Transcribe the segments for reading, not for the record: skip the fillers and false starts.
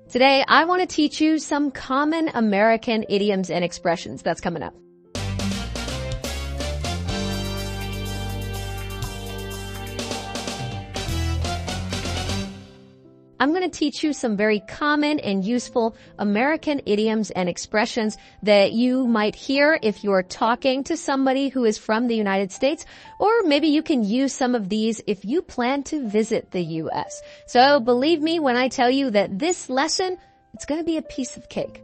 Today, I want to teach you some common American idioms and expressions. That's coming up. I'm going to teach you some very common and useful American idioms and expressions that you might hear if you're talking to somebody who is from the United States, or maybe you can use some of these if you plan to visit the U.S. So believe me when I tell you that this lesson, it's going to be a piece of cake.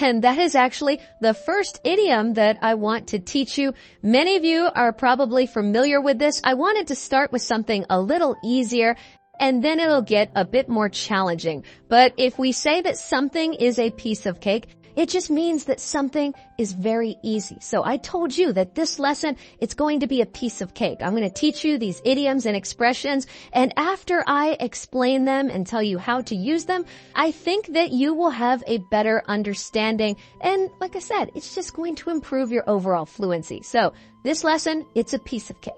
And that is actually the first idiom that I want to teach you. Many of you are probably familiar with this. I wanted to start with something a little easier, and then it'll get a bit more challenging. But if we say that something is a piece of cake, it just means that something is very easy. So I told you that this lesson, it's going to be a piece of cake. I'm going to teach you these idioms and expressions, and after I explain them and tell you how to use them, I think that you will have a better understanding. And like I said, it's just going to improve your overall fluency. So this lesson, it's a piece of cake.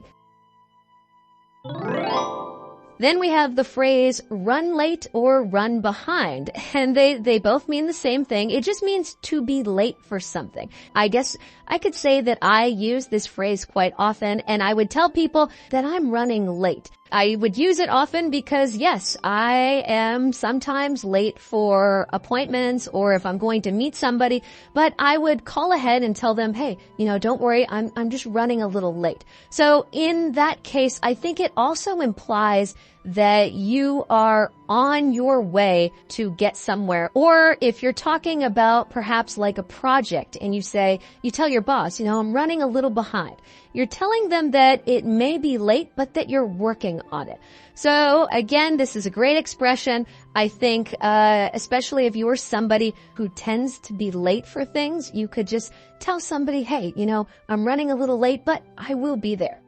Then we have the phrase run late or run behind, and they both mean the same thing. It just means to be late for something. I guess I could say that I use this phrase quite often, and I would tell people that I'm running late. I would use it often because, yes, I am sometimes late for appointments or if I'm going to meet somebody, but I would call ahead and tell them, hey, don't worry, I'm just running a little late. So in that case, I think it also implies that you are on your way to get somewhere. Or if you're talking about perhaps like a project and you tell your boss, I'm running a little behind. You're telling them that it may be late, but that you're working on it. So again, this is a great expression. I think, especially if you're somebody who tends to be late for things, you could just tell somebody, hey, I'm running a little late, but I will be there.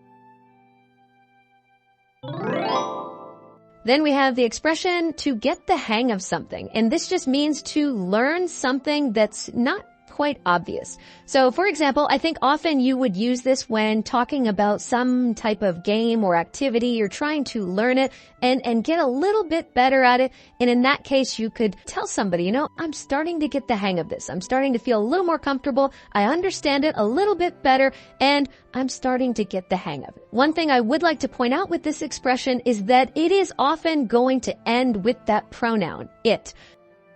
Then we have the expression to get the hang of something. And this just means to learn something that's not quite obvious. So for example, I think often you would use this when talking about some type of game or activity. You're trying to learn it and get a little bit better at it. And in that case, you could tell somebody, I'm starting to get the hang of this. I'm starting to feel a little more comfortable. I understand it a little bit better, and I'm starting to get the hang of it. One thing I would like to point out with this expression is that it is often going to end with that pronoun, it.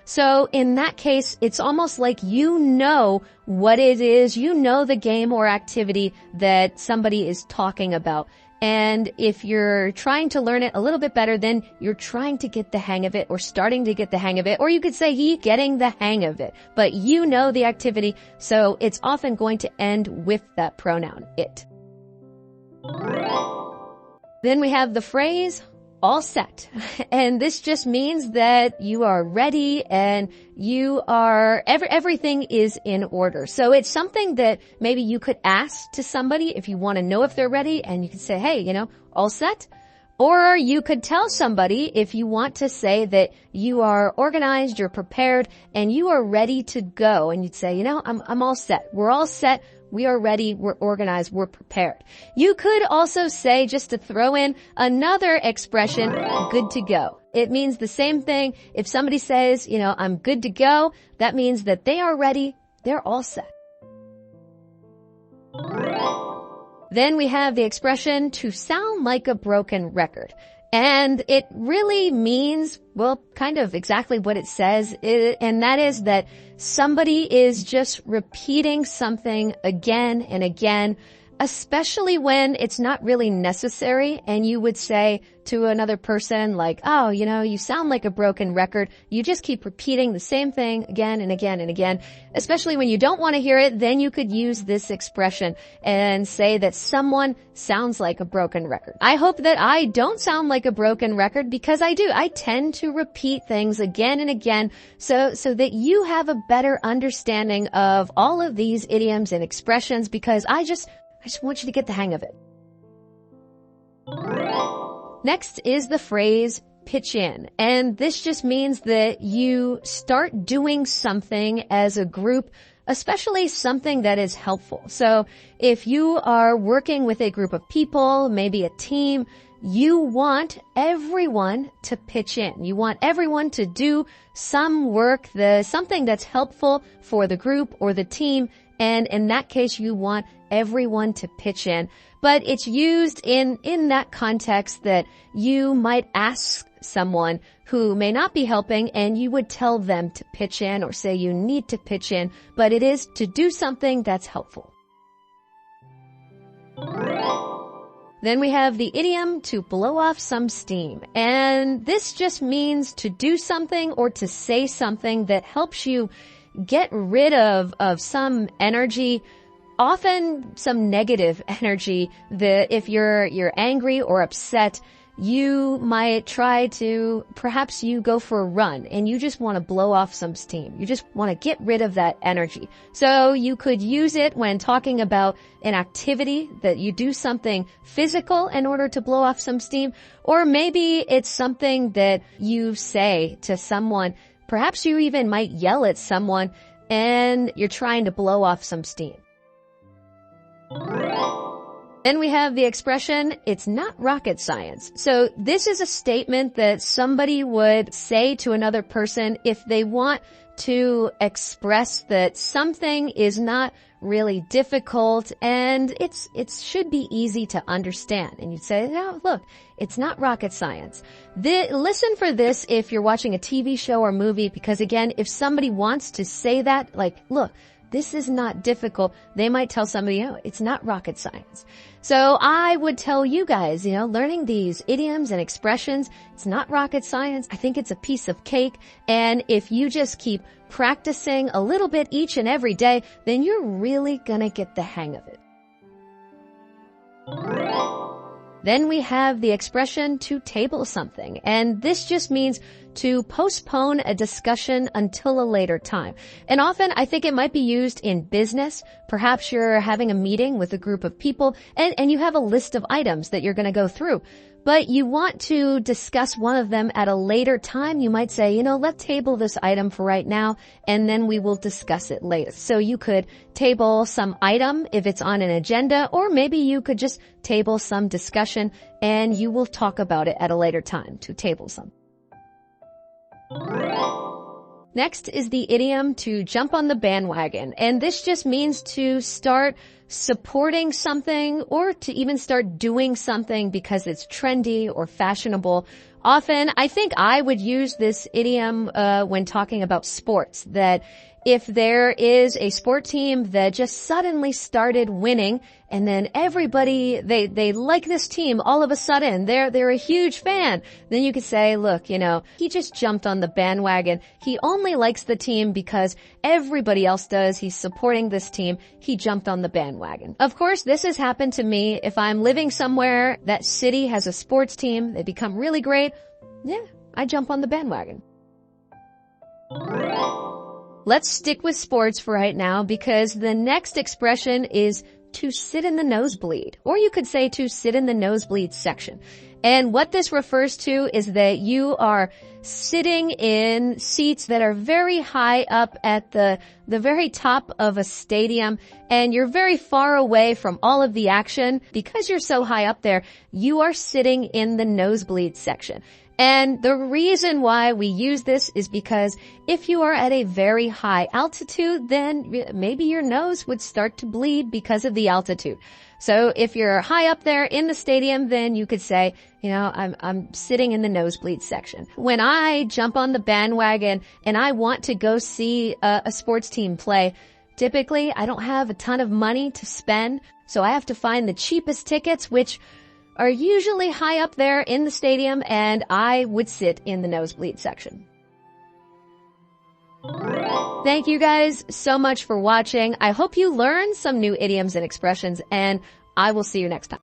So in that case, it's almost like you know what it is, you know the game or activity that somebody is talking about. And if you're trying to learn it a little bit better, then you're trying to get the hang of it or starting to get the hang of it. Or you could say he getting the hang of it. But you know the activity, so it's often going to end with that pronoun, it. Then we have the phrase all set. And this just means that you are ready and everything is in order. So it's something that maybe you could ask to somebody if you want to know if they're ready, and you could say, hey, all set? Or you could tell somebody if you want to say that you are organized, you're prepared, and you are ready to go. And you'd say, I'm all set. We're all set. We are ready, we're organized, we're prepared. You could also say, just to throw in another expression, good to go. It means the same thing. If somebody says, I'm good to go, that means that they are ready, they're all set. Then we have the expression to sound like a broken record. And it really means, kind of exactly what it says, and that is that somebody is just repeating something again and again, especially when it's not really necessary, and you would say to another person like, oh, you sound like a broken record. You just keep repeating the same thing again and again and again. Especially when you don't want to hear it, then you could use this expression and say that someone sounds like a broken record. I hope that I don't sound like a broken record, because I do. I tend to repeat things again and again so that you have a better understanding of all of these idioms and expressions, because I just want you to get the hang of it. Next is the phrase pitch in. And this just means that you start doing something as a group, especially something that is helpful. So if you are working with a group of people, maybe a team, you want everyone to pitch in. You want everyone to do some work, something that's helpful for the group or the team. And in that case, you want everyone to pitch in. But it's used in that context that you might ask someone who may not be helping and you would tell them to pitch in or say you need to pitch in, but it is to do something that's helpful. Then we have the idiom to blow off some steam. And this just means to do something or to say something that helps you get rid of some energy, often some negative energy that if you're angry or upset, you might try to, perhaps you go for a run and you just want to blow off some steam. You just want to get rid of that energy. So you could use it when talking about an activity that you do something physical in order to blow off some steam, or maybe it's something that you say to someone. Perhaps you even might yell at someone and you're trying to blow off some steam. Then we have the expression, it's not rocket science. So this is a statement that somebody would say to another person if they want to express that something is not really difficult and it should be easy to understand. And you'd say, no, look, it's not rocket science. Listen for this if you're watching a TV show or movie, because again, if somebody wants to say that, like, look, this is not difficult, they might tell somebody, oh, it's not rocket science. So I would tell you guys, learning these idioms and expressions, it's not rocket science. I think it's a piece of cake. And if you just keep practicing a little bit each and every day, then you're really gonna get the hang of it. Then we have the expression to table something, and this just means to postpone a discussion until a later time. And often I think it might be used in business. Perhaps you're having a meeting with a group of people and you have a list of items that you're going to go through, but you want to discuss one of them at a later time. You might say, let's table this item for right now and then we will discuss it later. So you could table some item if it's on an agenda, or maybe you could just table some discussion and you will talk about it at a later time. To table some. Next is the idiom to jump on the bandwagon, and this just means to start supporting something or to even start doing something because it's trendy or fashionable. Often, I think I would use this idiom when talking about sports, that if there is a sport team that just suddenly started winning and then everybody, they like this team all of a sudden, they're a huge fan, then you could say, look, he just jumped on the bandwagon. He only likes the team because everybody else does. He's supporting this team. He jumped on the bandwagon. Of course, this has happened to me. If I'm living somewhere, that city has a sports team, they become really great. Yeah, I jump on the bandwagon. Let's stick with sports for right now because the next expression is to sit in the nosebleed, or you could say to sit in the nosebleed section. And what this refers to is that you are sitting in seats that are very high up at the very top of a stadium, and you're very far away from all of the action. Because you're so high up there, you are sitting in the nosebleed section. And the reason why we use this is because if you are at a very high altitude, then maybe your nose would start to bleed because of the altitude. So if you're high up there in the stadium, then you could say, I'm sitting in the nosebleed section. When I jump on the bandwagon and I want to go see a sports team play, typically I don't have a ton of money to spend, so I have to find the cheapest tickets, which are usually high up there in the stadium, and I would sit in the nosebleed section. Thank you guys so much for watching. I hope you learned some new idioms and expressions, and I will see you next time.